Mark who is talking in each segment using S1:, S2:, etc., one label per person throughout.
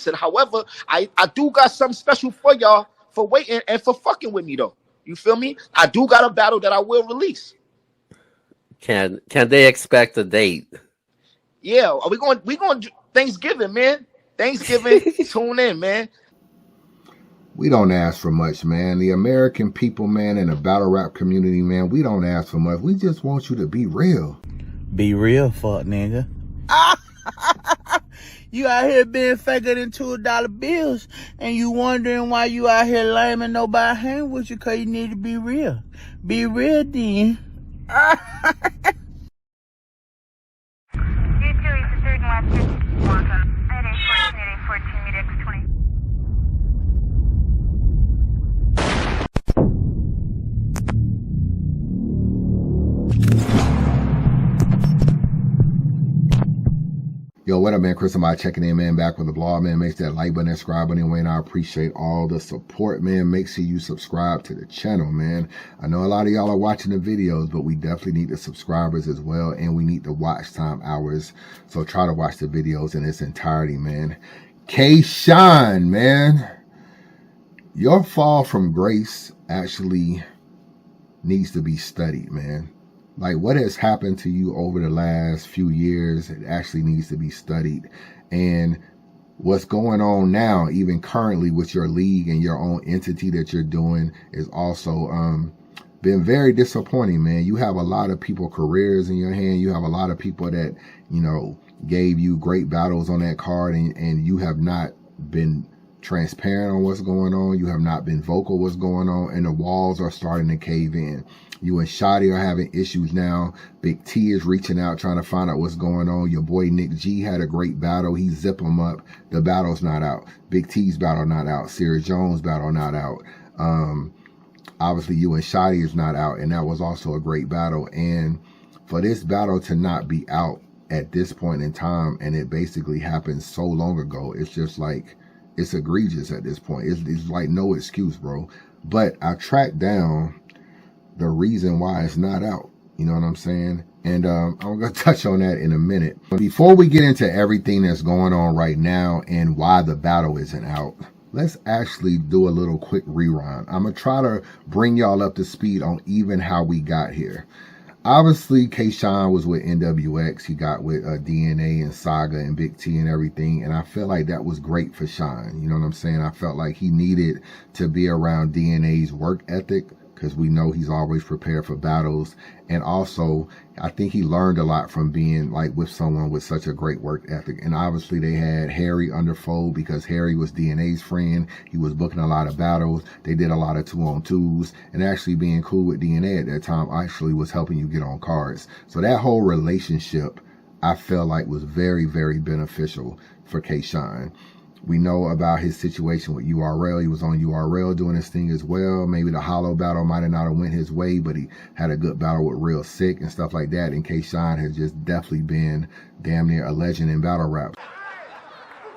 S1: said, however, I do got something special for y'all for waiting and for fucking with me though. You feel me? I do got a battle that I will release.
S2: Can they expect a date?
S1: Yeah, we going Thanksgiving, man. Thanksgiving, tune in, man.
S3: We don't ask for much, man. The American people, man, and the battle rap community, man, we don't ask for much. We just want you to be real.
S4: Be real, fuck nigga. You out here being faker than $2 bills, and you wondering why you out here lame and nobody hang with you, cause you need to be real. Be real then.
S3: Yo, what up, man? Chris, somebody checking in, man. Back with the blog, man. Make that like button and subscribe button, and I appreciate all the support, man. Make sure you subscribe to the channel, man. I know a lot of y'all are watching the videos, but we definitely need the subscribers as well, and we need the watch time hours. So try to watch the videos in its entirety, man. Kshine, man. Your fall from grace actually needs to be studied, man. Like, what has happened to you over the last few years, it actually needs to be studied. And what's going on now, even currently with your league and your own entity that you're doing, is also been very disappointing, man. You have a lot of people careers in your hand. You have a lot of people that, you know, gave you great battles on that card, and you have not been transparent on what's going on. You have not been vocal what's going on, and the walls are starting to cave in. You and Shotty are having issues now. Big T is reaching out, trying to find out what's going on. Your boy Nick G had a great battle. He zipped him up. The battle's not out. Big T's battle not out. Sierra Jones' battle not out. Obviously, you and Shotty is not out, and that was also a great battle. And for this battle to not be out at this point in time, and it basically happened so long ago, it's just like, it's egregious at this point. It's like no excuse, bro. But I tracked down the reason why it's not out. You know what I'm saying? And I'm going to touch on that in a minute. But before we get into everything that's going on right now and why the battle isn't out, let's actually do a little quick rewind. I'm going to try to bring y'all up to speed on even how we got here. Obviously, Kshine was with NWX. He got with DNA and Saga and Big T and everything. And I felt like that was great for Shine. You know what I'm saying? I felt like he needed to be around DNA's work ethic, because we know he's always prepared for battles. And also, I think he learned a lot from being like with someone with such a great work ethic. And obviously they had Harry underfold, because Harry was DNA's friend. He was booking a lot of battles. They did a lot of 2-on-2s, and actually being cool with DNA at that time actually was helping you get on cards. So that whole relationship, I felt like, was very, very beneficial for Kshine. We know about his situation with URL. He was on URL doing his thing as well. Maybe the Hollow battle might have not have went his way, but he had a good battle with Real Sick and stuff like that. And Kshine has just definitely been damn near a legend in battle rap.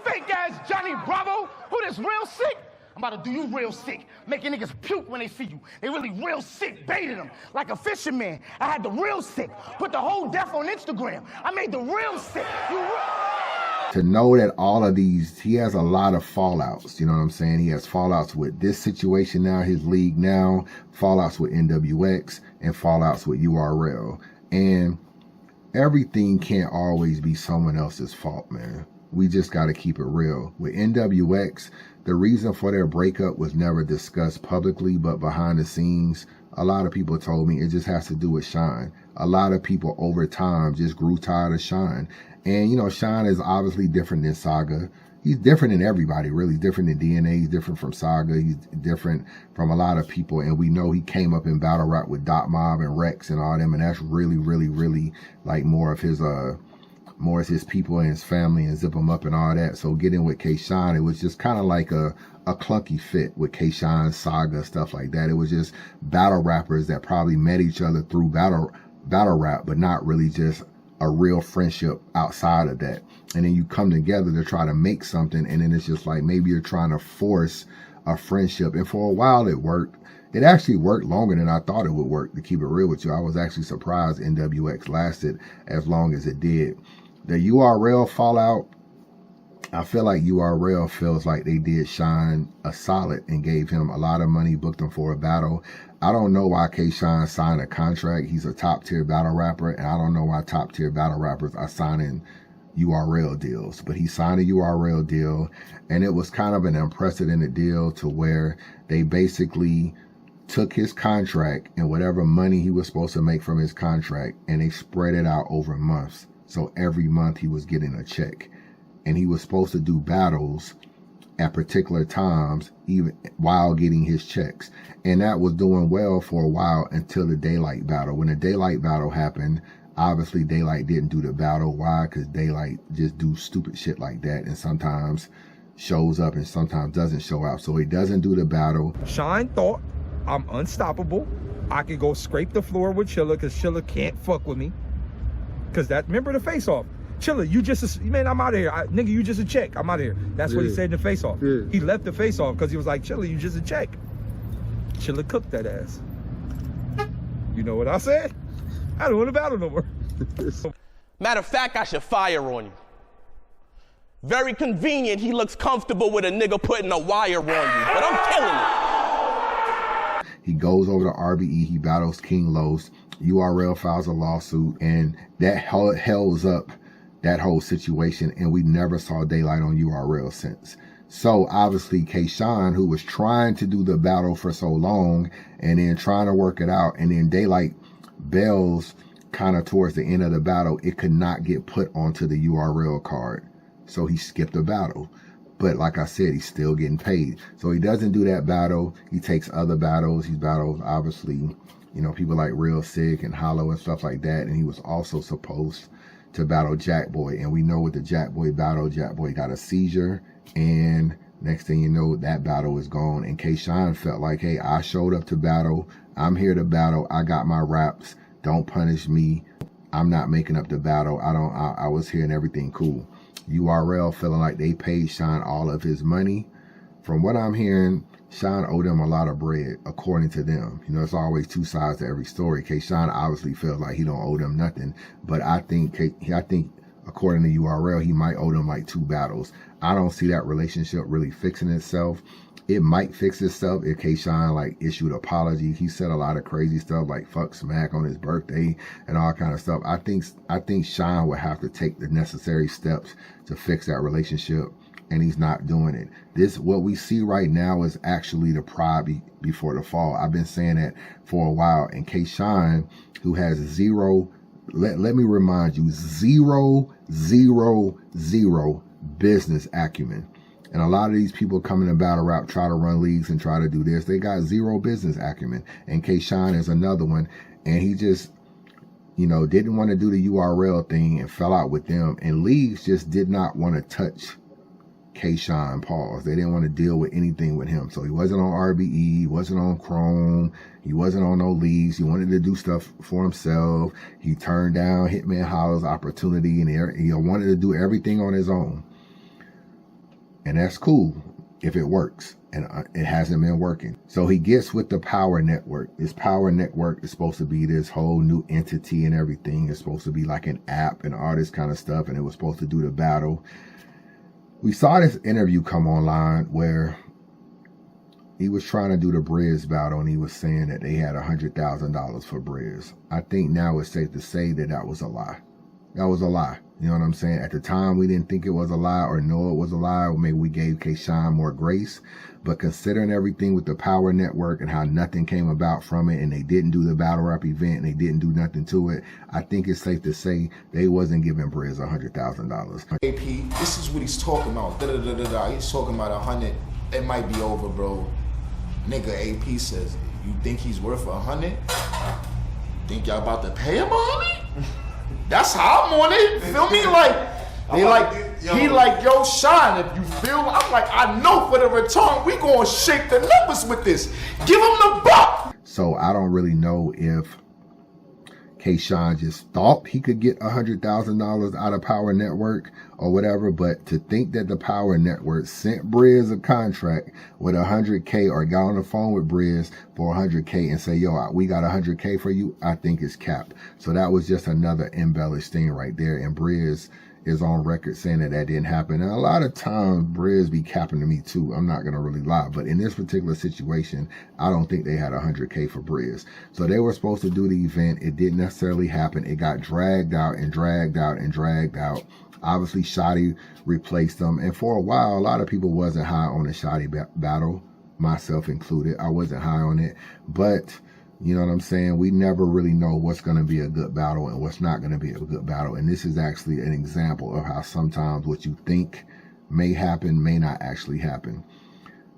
S5: Fake ass Johnny Bravo, who this Real Sick? I'm about to do you real sick. Making niggas puke when they see you. They really real sick, baited them. Like a fisherman, I had the real sick. Put the whole death on Instagram. I made the real sick.
S3: To know that all of these, he has a lot of fallouts, you know what I'm saying? He has fallouts with this situation now, his league now, fallouts with NWX, and fallouts with URL. And everything can't always be someone else's fault, man. We just got to keep it real. With NWX, the reason for their breakup was never discussed publicly, but behind the scenes, a lot of people told me it just has to do with Shine. A lot of people over time just grew tired of Shine. And, you know, Shine is obviously different than Saga. He's different than everybody, really. He's different than DNA. He's different from Saga. He's different from a lot of people. And we know he came up in battle rap with Dot Mob and Rex and all them. And that's really, really, really like more of his people and his family and Zip 'em Up and all that. So getting with Kshine, it was just kind of like a clunky fit with Kshine, Saga, stuff like that. It was just battle rappers that probably met each other through battle rap, but not really just a real friendship outside of that. And then you come together to try to make something, and then it's just like maybe you're trying to force a friendship. And for a while it worked. It actually worked longer than I thought it would work, to keep it real with you. I was actually surprised NWX lasted as long as it did. The URL fallout, I feel like URL feels like they did Shine a solid and gave him a lot of money, booked him for a battle. I don't know why Kshine signed a contract. He's a top tier battle rapper, and I don't know why top tier battle rappers are signing URL deals. But he signed a URL deal, and it was kind of an unprecedented deal to where they basically took his contract and whatever money he was supposed to make from his contract, and they spread it out over months. So every month he was getting a check. And he was supposed to do battles at particular times, even while getting his checks. And that was doing well for a while until the Daylight battle. When the Daylight battle happened, obviously Daylight didn't do the battle. Why? Because Daylight just do stupid shit like that, and sometimes shows up and sometimes doesn't show up. So he doesn't do the battle.
S6: Shine thought I'm unstoppable. I could go scrape the floor with Chilla because Chilla can't fuck with me. Because that, remember the face-off? Chilla, you just, man, I'm out of here. Nigga, you just a check. I'm out of here. That's what he said in the face-off. He left the face-off because he was like, Chilla, you just a check. Chilla cooked that ass. You know what I said? I don't want to battle no more.
S7: Matter of fact, I should fire on you. Very convenient, he looks comfortable with a nigga putting a wire on you, but I'm killing it.
S3: He goes over to RBE, he battles King Los. URL files a lawsuit, and that hells up that whole situation, and we never saw Daylight on URL since. So obviously Kshine, who was trying to do the battle for so long and then trying to work it out, and then Daylight bails kind of towards the end of the battle, it could not get put onto the URL card. So he skipped the battle. But like I said, he's still getting paid. So he doesn't do that battle. He takes other battles. He battles, obviously, you know, people like Real Sick and Hollow and stuff like that. And he was also supposed to battle Jackboy. And we know with the Jackboy battle, Jackboy got a seizure. And next thing you know, that battle is gone. And Kshine felt like, hey, I showed up to battle. I'm here to battle. I got my raps. Don't punish me. I'm not making up the battle. I was here and everything cool. URL feeling like they paid Shine all of his money. From what I'm hearing, Shine owed them a lot of bread, according to them. You know, it's always two sides to every story. Kshine obviously feels like he don't owe them nothing, but I think according to URL, he might owe them like 2 battles. I don't see that relationship really fixing itself. It might fix itself if Kshine like issued an apology. He said a lot of crazy stuff like fuck smack on his birthday and all kind of stuff. I think Shine would have to take the necessary steps to fix that relationship, and he's not doing it. What we see right now is actually the pride before the fall. I've been saying that for a while. And Kshine, who has zero, let me remind you, zero business acumen. And a lot of these people coming in battle rap try to run leagues and try to do this. They got zero business acumen. And Kshine is another one. And he just, you know, didn't want to do the URL thing and fell out with them. And leagues just did not want to touch Kshine, pause. They didn't want to deal with anything with him. So he wasn't on RBE, he wasn't on Chrome, he wasn't on no leagues. He wanted to do stuff for himself. He turned down Hitman Hollow's opportunity, and he wanted to do everything on his own. And that's cool if it works, and it hasn't been working. So he gets with the Power Network. This Power Network is supposed to be this whole new entity and everything. It's supposed to be like an app and all this kind of stuff, and it was supposed to do the battle. We saw this interview come online where he was trying to do the Briz battle, and he was saying that they had $100,000 for Briz. I think now it's safe to say that that was a lie. That was a lie. You know what I'm saying? At the time, we didn't think it was a lie or know it was a lie, or maybe we gave Kshine more grace. But considering everything with the Power Network and how nothing came about from it, and they didn't do the battle rap event, and they didn't do nothing to it, I think it's safe to say they wasn't giving Briz $100,000.
S8: AP, this is what he's talking about. He's talking about 100. It might be over, bro. Nigga, AP says, you think he's worth 100? Think y'all about to pay him 100? That's how I'm on it. Feel me? He like, yo, Shine, if you feel, I'm like, I know for the return, we gonna shake the numbers with this. Give him the buck.
S3: So I don't really know if Kshine just thought he could get $100,000 out of Power Network or whatever, but to think that the Power Network sent Briz a contract with $100K or got on the phone with Briz for $100K and say, yo, we got $100K for you, I think it's capped. So that was just another embellished thing right there. And Briz is on record saying that didn't happen. And a lot of times, Briz be capping to me too. I'm not going to really lie. But in this particular situation, I don't think they had 100K for Briz. So they were supposed to do the event. It didn't necessarily happen. It got dragged out and dragged out and dragged out. Obviously, Shotty replaced them. And for a while, a lot of people wasn't high on the Shotty battle, myself included. I wasn't high on it. But you know what I'm saying? We never really know what's going to be a good battle and what's not going to be a good battle. And this is actually an example of how sometimes what you think may happen may not actually happen.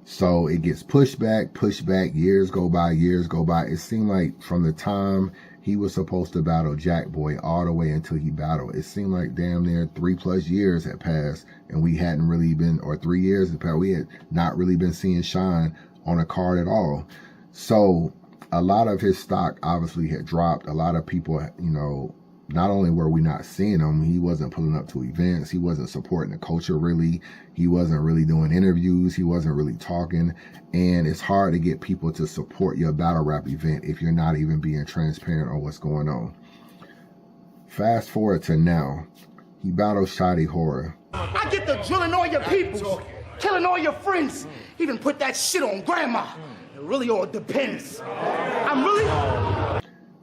S3: So it gets pushed back, years go by. It seemed like from the time he was supposed to battle Jack Boy all the way until he battled, it seemed like damn near 3+ years had passed and we hadn't really been, or 3 years had passed, we had not really been seeing Shine on a card at all. So a lot of his stock obviously had dropped. A lot of people, you know, not only were we not seeing him, he wasn't pulling up to events. He wasn't supporting the culture really. He wasn't really doing interviews. He wasn't really talking. And it's hard to get people to support your battle rap event if you're not even being transparent on what's going on. Fast forward to now. He battled Shotty Horror.
S5: I get the drilling all your people, killing all your friends, even put that shit on grandma. It really all depends.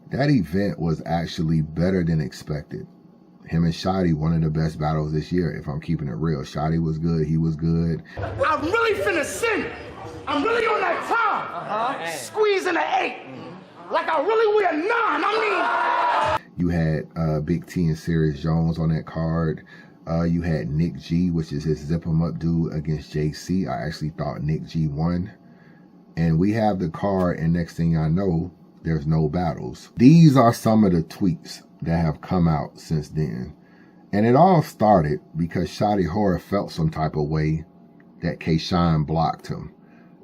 S3: That event was actually better than expected. Him and Shotty, one of the best battles this year, if I'm keeping it real. Shotty was good. He was good.
S5: I'm really finna sin. I'm really on that time. Squeezing an 8. Like I really wear 9. I mean.
S3: You had Big T and Serious Jones on that card. You had Nick G, which is his zip 'em up dude, against JC. I actually thought Nick G won. And we have the card, and next thing I know, there's no battles. These are some of the tweets that have come out since then. And it all started because Shotty Horror felt some type of way that Kshine blocked him.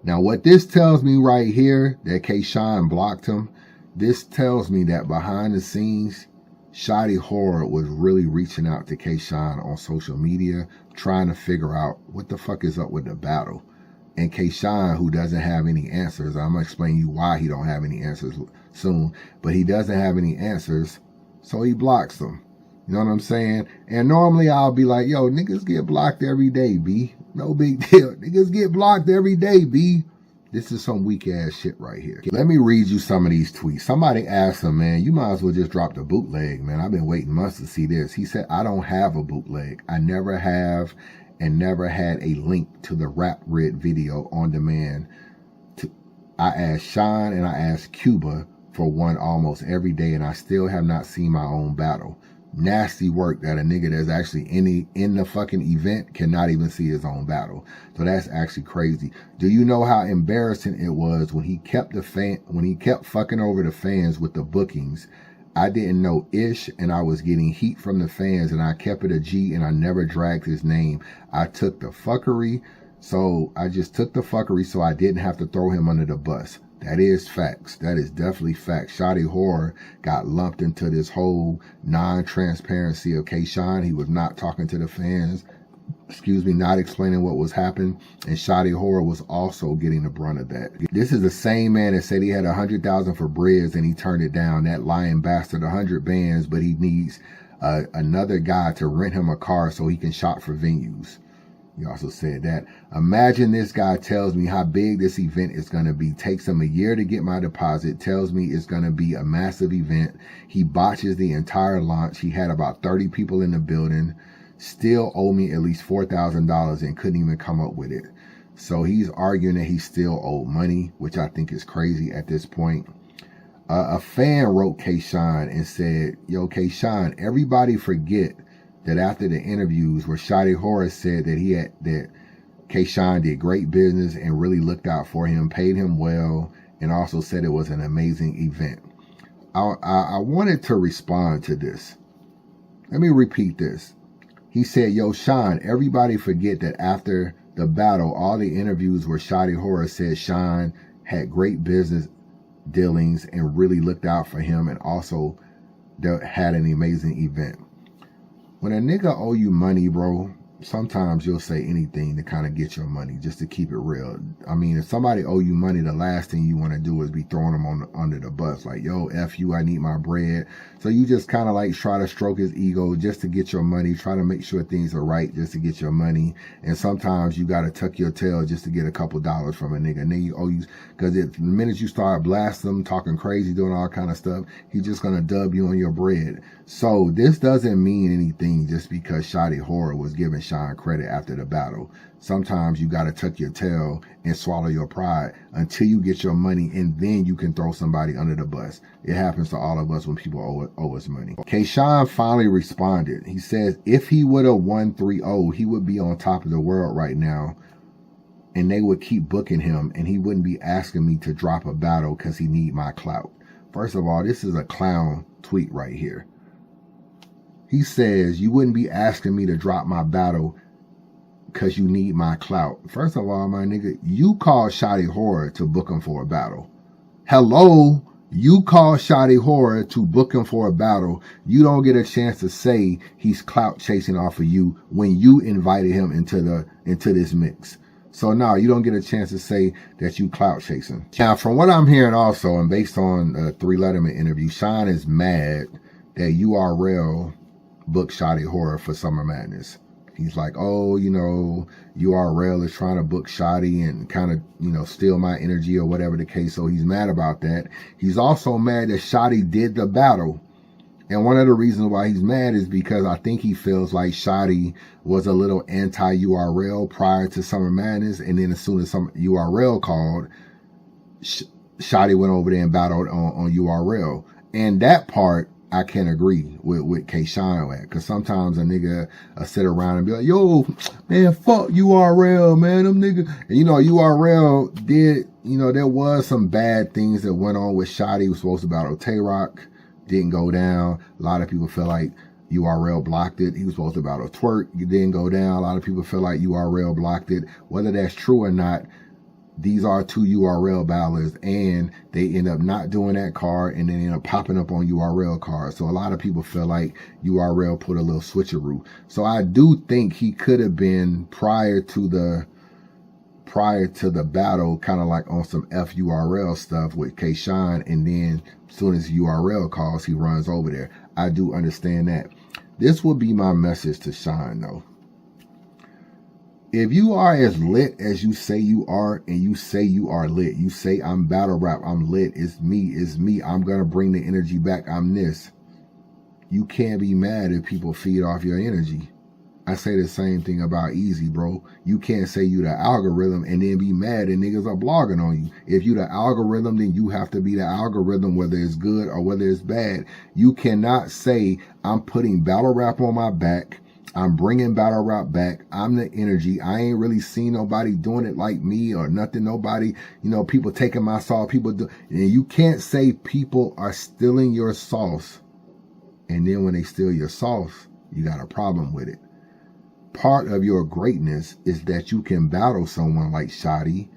S3: Now, what this tells me right here, that Kshine blocked him, this tells me that behind the scenes, Shotty Horror was really reaching out to Kshine on social media, trying to figure out what the fuck is up with the battle. And Kshine, who doesn't have any answers, I'm going to explain you why he don't have any answers soon, but he doesn't have any answers, so he blocks them. You know what I'm saying? And normally I'll be like, yo, niggas get blocked every day, B. No big deal. Niggas get blocked every day, B. This is some weak ass shit right here. Let me read you some of these tweets. Somebody asked him, man, you might as well just drop the bootleg, man. I've been waiting months to see this. He said, I don't have a bootleg. I never have and never had a link to the Rap Red video on demand. I asked Shine and I asked Cuba for one almost every day, and I still have not seen my own battle. Nasty work that a nigga that's actually in the fucking event cannot even see his own battle. So that's actually crazy. Do you know how embarrassing it was when he kept fucking over the fans with the bookings? I didn't know Ish, and I was getting heat from the fans, and I kept it a G, and I never dragged his name. I took the fuckery, so I just took the fuckery so I didn't have to throw him under the bus. That is facts. That is definitely facts. Shotty Horror got lumped into this whole non-transparency of Kshine. He was not talking to the fans, not explaining what was happening, and Shotty Horror was also getting the brunt of that. This is the same man that said he had 100,000 for Briz and he turned it down. That lying bastard, 100 bands, but he needs another guy to rent him a car so he can shop for venues. He also said that, imagine this guy tells me how big this event is going to be, takes him a year to get my deposit, tells me it's going to be a massive event. He botches the entire launch. He had about 30 people in the building, still owe me at least $4,000 and couldn't even come up with it. So he's arguing that he still owed money, which I think is crazy at this point. A fan wrote Kshine and said, yo, Kshine, everybody forget that after the interviews where Shotty Horror said that Kshine did great business and really looked out for him, paid him well, and also said it was an amazing event. I wanted to respond to this. Let me repeat this. He said, yo, Shine, everybody forget that after the battle, all the interviews where Shotty Horror said Shine had great business dealings and really looked out for him and also had an amazing event. When a nigga owe you money, bro, sometimes you'll say anything to kind of get your money, just to keep it real. I mean, if somebody owe you money, the last thing you want to do is be throwing them under the bus. Like, yo, F you, I need my bread. So you just kind of like try to stroke his ego just to get your money, try to make sure things are right just to get your money. And sometimes you got to tuck your tail just to get a couple dollars from a nigga. And then you owe you, because the minute you start blasting him, talking crazy, doing all kind of stuff, he's just going to dub you on your bread. So this doesn't mean anything just because Shotty Horror was giving Kshine credit after the battle. Sometimes you got to tuck your tail and swallow your pride until you get your money, and then you can throw somebody under the bus. It happens to all of us when people owe us money. Kshine finally responded. He says, if he would have won 3-0, he would be on top of the world right now, and they would keep booking him, and he wouldn't be asking me to drop a battle because he need my clout. First of all, this is a clown tweet right here. He says, you wouldn't be asking me to drop my battle because you need my clout. First of all, my nigga, you called Shotty Horror to book him for a battle. Hello? You called Shotty Horror to book him for a battle. You don't get a chance to say he's clout chasing off of you when you invited him into this mix. So now you don't get a chance to say that you clout chasing. Now, from what I'm hearing also, and based on a 3 Letterman interview, Kshine is mad that URL booked Shotty Horror for Summer Madness. He's like, oh, you know, URL is trying to book Shotty and kind of, you know, steal my energy or whatever the case. So he's mad about that. He's also mad that Shotty did the battle. And one of the reasons why he's mad is because I think he feels like Shotty was a little anti-URL prior to Summer Madness. And then as soon as some URL called, Shotty went over there and battled on URL. And that part, I can agree with Kshine at, because sometimes a nigga sit around and be like, yo, man, fuck URL, man, them niggas. And you know, URL did, you know, there was some bad things that went on with Shotty. He was supposed to battle Tay-Rock, didn't go down. A lot of people feel like URL blocked it. He was supposed to battle Twerk, it didn't go down. A lot of people feel like URL blocked it. Whether that's true or not, these are 2 URL battlers, and they end up not doing that card, and then end up popping up on URL cards. So a lot of people feel like URL put a little switcheroo. So I do think he could have been prior to the battle, kind of like on some FURL stuff with Kshine, and then as soon as URL calls, he runs over there. I do understand that. This will be my message to Kshine though. If you are as lit as you say you are, and you say you are lit, you say I'm battle rap, I'm lit, it's me, I'm going to bring the energy back, I'm this. You can't be mad if people feed off your energy. I say the same thing about Easy, bro. You can't say you the algorithm and then be mad and niggas are blogging on you. If you the algorithm, then you have to be the algorithm, whether it's good or whether it's bad. You cannot say I'm putting battle rap on my back, I'm bringing battle rap back, I'm the energy, I ain't really seen nobody doing it like me or nothing, nobody, you know, people taking my sauce, people do, and you can't say people are stealing your sauce, and then when they steal your sauce, you got a problem with it. Part of your greatness is that you can battle someone like Shotty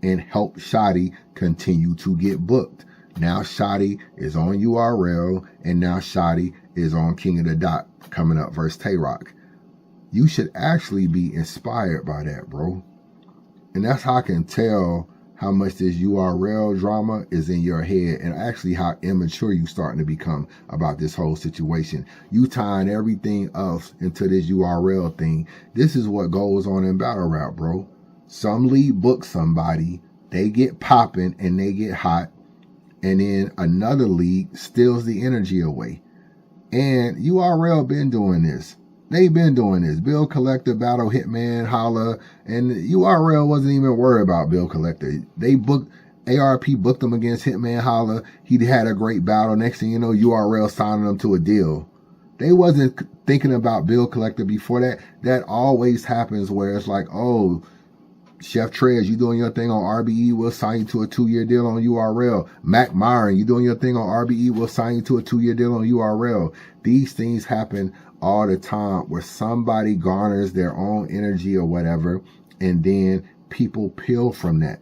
S3: and help Shotty continue to get booked. Now Shotty is on URL, and now Shotty is on King of the Dot coming up versus Tay-Rock. You should actually be inspired by that, bro. And that's how I can tell how much this URL drama is in your head, and actually how immature you starting to become about this whole situation. You tying everything else into this URL thing. This is what goes on in battle rap, bro. Some lead book somebody, they get popping and they get hot, and then another league steals the energy away. And URL been doing this. They've been doing this. Bill Collector battle Hitman Holla, and URL wasn't even worried about Bill Collector. They booked, ARP booked him against Hitman Holla. He had a great battle. Next thing you know, URL signing him to a deal. They wasn't thinking about Bill Collector before that. That always happens where it's like, oh, Chef Trez, you doing your thing on RBE, we'll sign you to a 2-year deal on URL. Mac Myron, you doing your thing on RBE, we'll sign you to a 2-year deal on URL. These things happen all the time where somebody garners their own energy or whatever, and then people peel from that.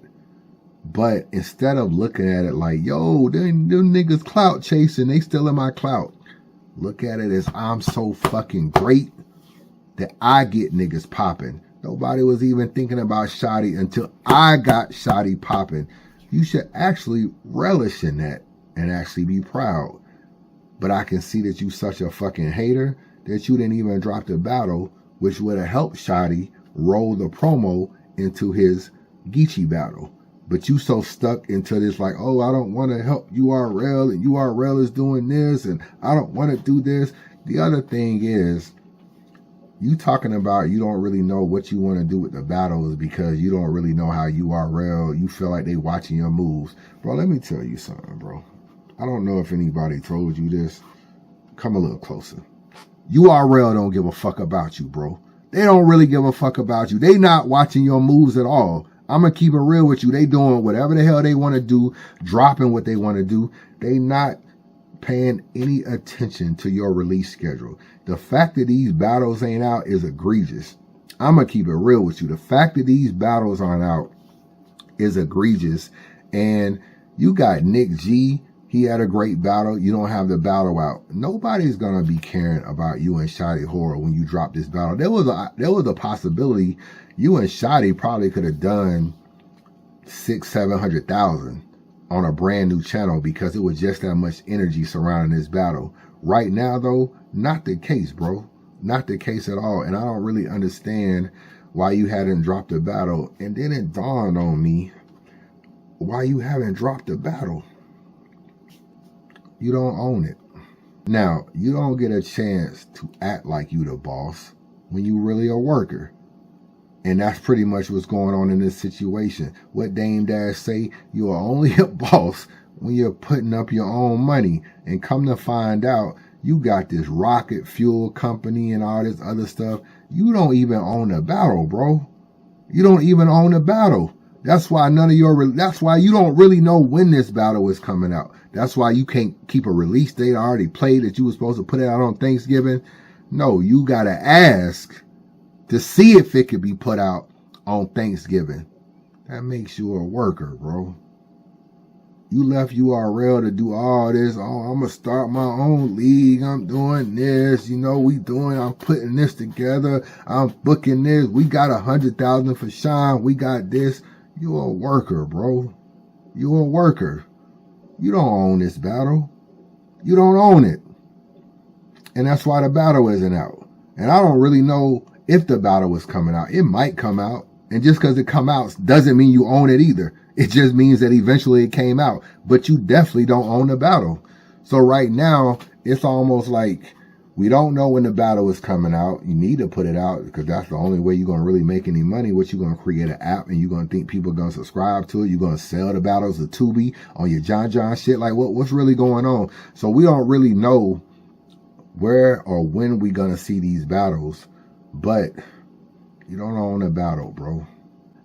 S3: But instead of looking at it like, yo, them niggas clout chasing, they stealing my clout. Look at it as I'm so fucking great that I get niggas popping. Nobody was even thinking about Shotty until I got Shotty popping. You should actually relish in that and actually be proud. But I can see that you such a fucking hater that you didn't even drop the battle, which would have helped Shotty roll the promo into his Geechee battle. But you so stuck into this like, oh, I don't want to help URL and URL is doing this and I don't want to do this. The other thing is, you talking about you don't really know what you want to do with the battles because you don't really know how URL, you feel like they watching your moves. Bro, let me tell you something, bro. I don't know if anybody told you this. Come a little closer. URL don't give a fuck about you, bro. They don't really give a fuck about you. They not watching your moves at all. I'm going to keep it real with you. They doing whatever the hell they want to do, dropping what they want to do. They not paying any attention to your release schedule. The fact that these battles ain't out is egregious. I'm going to keep it real with you. The fact that these battles aren't out is egregious. And you got Nick G. He had a great battle. You don't have the battle out. Nobody's going to be caring about you and Shotty Horror when you drop this battle. There was a possibility you and Shotty probably could have done 600,000-700,000 on a brand new channel because it was just that much energy surrounding this battle. Right now, though, not the case, bro. Not the case at all. And I don't really understand why you hadn't dropped the battle. And then it dawned on me why you haven't dropped the battle. You don't own it. Now, you don't get a chance to act like you the boss when you really a worker. And that's pretty much what's going on in this situation. What Dame Dash say, you are only a boss when you're putting up your own money. And come to find out, you got this rocket fuel company and all this other stuff. You don't even own the battle, bro. You don't even own the battle. That's why that's why you don't really know when this battle is coming out. That's why you can't keep a release date. I already played that you were supposed to put it out on Thanksgiving. No, you got to ask to see if it could be put out on Thanksgiving. That makes you a worker, bro. You left URL to do all this. Oh, I'm going to start my own league. I'm doing this. You know, I'm putting this together. I'm booking this. We got 100,000 for Shine. We got this. You a worker, bro. You a worker. You don't own this battle. You don't own it. And that's why the battle isn't out. And I don't really know if the battle was coming out. It might come out. And just because it come out doesn't mean you own it either. It just means that eventually it came out. But you definitely don't own the battle. So right now, it's almost like we don't know when the battle is coming out. You need to put it out because that's the only way you're going to really make any money. What you're going to create an app and you're going to think people are going to subscribe to it. You're going to sell the battles to Tubi on your John shit. Like what's really going on? So we don't really know where or when we're going to see these battles. But you don't own a battle, bro.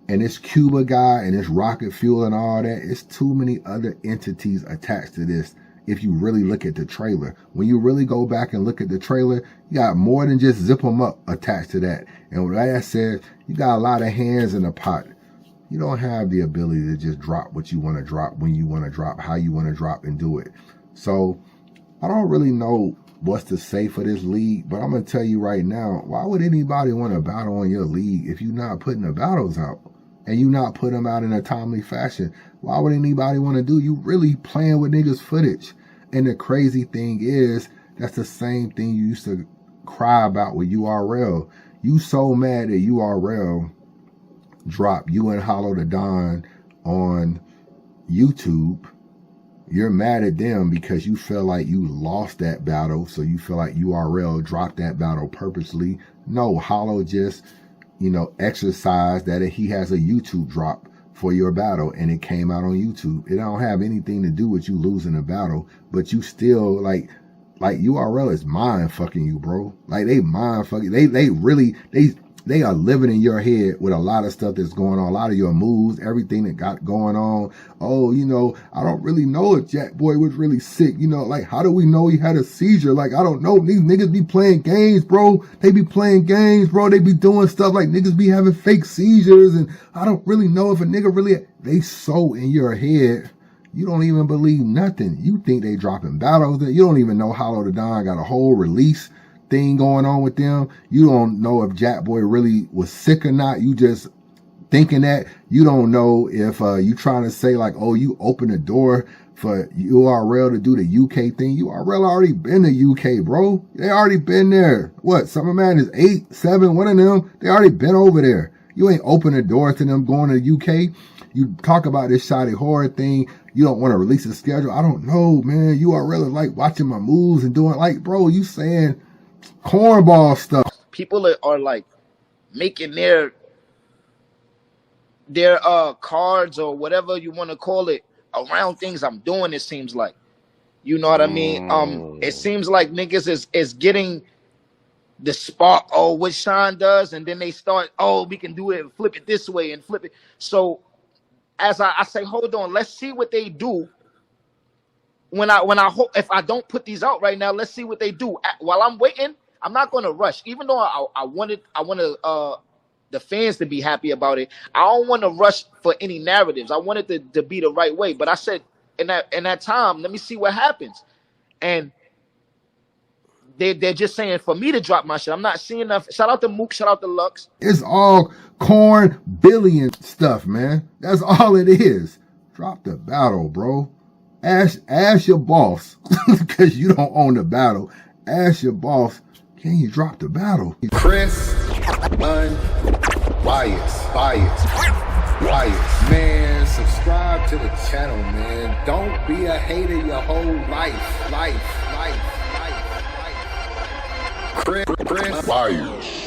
S3: And this Cuba guy and this rocket fuel and all that, it's too many other entities attached to this. If you really look at the trailer, when you really go back and look at the trailer, you got more than just Zip 'em Up attached to that. And like I said, you got a lot of hands in the pot. You don't have the ability to just drop what you want to drop, when you want to drop, how you want to drop and do it. So I don't really know what's to say for this league, but I'm going to tell you right now, why would anybody want to battle on your league if you're not putting the battles out and you not put them out in a timely fashion? Why would anybody want to do? You really playing with niggas' footage. And the crazy thing is, that's the same thing you used to cry about with URL. You so mad that URL dropped you and Hollow the Don on YouTube. You're mad at them because you feel like you lost that battle. So you feel like URL dropped that battle purposely. No, Hollow just, exercised that he has a YouTube drop for your battle and it came out on YouTube. It don't have anything to do with you losing a battle, but you still like URL is mind fucking you, bro. Like they mind fucking, they are living in your head with a lot of stuff that's going on, a lot of your moves, everything that got going on. Oh, I don't really know if Jack Boy was really sick. Like, how do we know he had a seizure? Like, I don't know. These niggas be playing games, bro. They be playing games, bro. They be doing stuff like niggas be having fake seizures. And I don't really know if a nigga really, they so in your head. You don't even believe nothing. You think they dropping battles. You don't even know Hollow the Don got a whole release thing going on with them. You don't know if Jack Boy really was sick or not. You just thinking that. You don't know if you trying to say like, oh, you open the door for URL to do the UK thing. URL already been to UK, bro. They already been there. What? Summer Man is 8, 7, one of them. They already been over there. You ain't open the door to them going to the UK. You talk about this Shotty horror thing. You don't want to release a schedule. I don't know, man. URL is like watching my moves and doing like, bro, you saying cornball stuff.
S1: People are like making their cards or whatever you want to call it around things I'm doing. It seems like, you know what I mean. It seems like niggas is getting the spark. Oh, what Shine does, and then they start. Oh, we can do it and flip it this way and flip it. So as I say, hold on, let's see what they do. When I if I don't put these out right now, let's see what they do. While I'm waiting, I'm not going to rush. Even though I wanted the fans to be happy about it, I don't want to rush for any narratives. I want it to be the right way. But I said in that time, let me see what happens. And they're just saying for me to drop my shit. I'm not seeing enough. Shout out to Mook. Shout out to Lux.
S3: It's all corn billion stuff, man. That's all it is. Drop the battle, bro. Ask your boss, because you don't own the battle. Ask your boss, can you drop the battle?
S9: Chris, bias. Man, subscribe to the channel, man. Don't be a hater your whole life. Chris, bias.